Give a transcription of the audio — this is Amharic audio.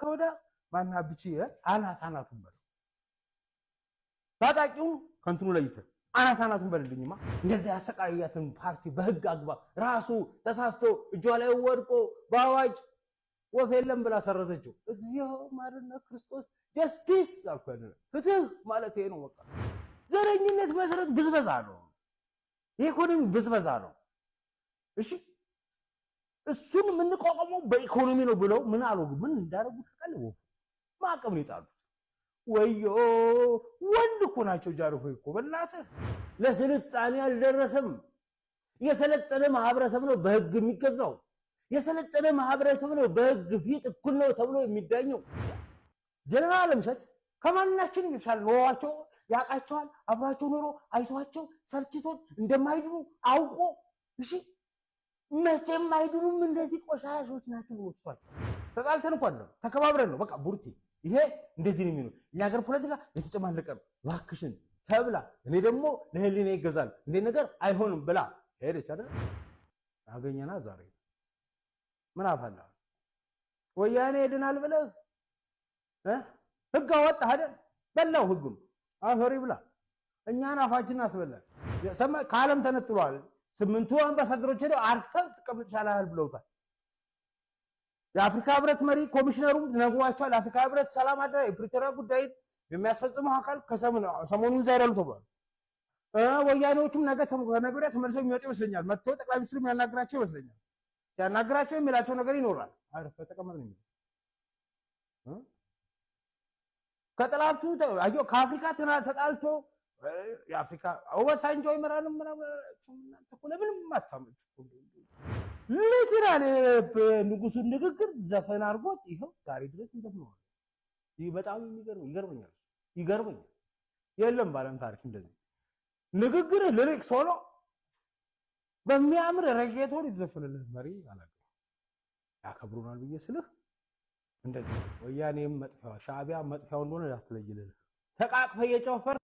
ከወዳ ማና ብቻ አናታናቱን በለው ታጣቂው ከንቱኑ ለይተ አናታናቱን በልልኝማ እንደዚህ ያሰቃያትን ፓርቲ በህግ አግባብ ራሱ ተሳስቶ እጇ ላይ ወድቆ ባዋጅ ወፈለም ብላ ሰረዘችው እግዚኦ ማረነ ክርስቶስ ጀስቲስ አልኳለ ፍትህ ማለት ይሄ ነው በቃ ዘረኝነት መሰረት ብዝበዛ ነው ኢኮኖሚ ብዝበዛ ነው እሺ እሱን ምን ቆቀመው በኢኮኖሚ ነው ብለው ምን አሉግ ምን እንዳረጉ ተቀልቦ ማቀም ይጣሉ ወዮ ወንድ እኮ ናቸው ጃርፎ እኮ በእናት ለስልጣኔ ያልደረሰም የሰለጠነ ማህበረሰብ ነው በህግ የሚገዛው የሰለጠነ ማህበረሰብ ነው በህግ ፊት እኩል ነው ተብሎ የሚዳኘው ጀነራል ምሸት ከማናችን ይሻል ነዋቸው ያቃቸዋል አብራቸው ኖሮ አይቷቸው ሰርችቶት እንደማይድኑ አውቆ እሺ መቼም አይድኑም እንደዚህ ቆሻሾች ናቸው ወጥቷቸው ተጣልተን እንኳን ነው ተከባብረን ነው በቃ ቡርቲ ይሄ እንደዚህ ነው የሚሆነው እኛ ሀገር ፖለቲካ የተጨማለቀ ዋክሽን ተብላ እኔ ደግሞ ለህሊና ይገዛል እንደ ነገር አይሆንም ብላ ሄደች አይደል አገኘና ዛሬ ምን አፈላ ወያኔ ይድናል ብለህ ህግ አወጣ አይደል በላው ህጉን አፈሪ ብላ እኛን አፋችን አስበላል ሰማ ካለም ተነጥሏል ስምንቱ አምባሳደሮች ሄደው አርፈው ተቀምጠሻላል ብለውታል የአፍሪካ ህብረት መሪ ኮሚሽነሩም ነግሯቸዋል አፍሪካ ህብረት ሰላም አድራ የፕሪቶሪያ ጉዳይ የሚያስፈጽመው አካል ከሰሞኑን ዛይራሉ ተብሏል ወያኔዎቹም ነገ ተመልሰው የሚወጡ ይመስለኛል መጥቶ ጠቅላይ ሚኒስትሩ የሚያናግራቸው ይመስለኛል ሲያናግራቸው የሚላቸው ነገር ይኖራል አርፈ ተቀመጥ ነው ከጠላቱ አዮ ከአፍሪካ ተጣልቶ የአፍሪካ ኦባሳንጆ ይመራንም ለምንም ማታመጭ ሊትራሊ ንጉሱ ንግግር ዘፈን አርጎት ይሄው ዛሬ ድረስ እንደምነው ይሄ በጣም ይገርመኛል የለም ባለም ታሪክ እንደዚህ ንግግር ሊሪክስ ሆኖ በሚያምር ረጌቶን ይዘፈንልህ መሪ አላቀ ያከብሩናል በየስልህ እንደዚህ ወያኔም መጥፋው ሻዕቢያ መጥፋው እንደሆነ ያትለይልህ ተቃቅፈ የጨፈር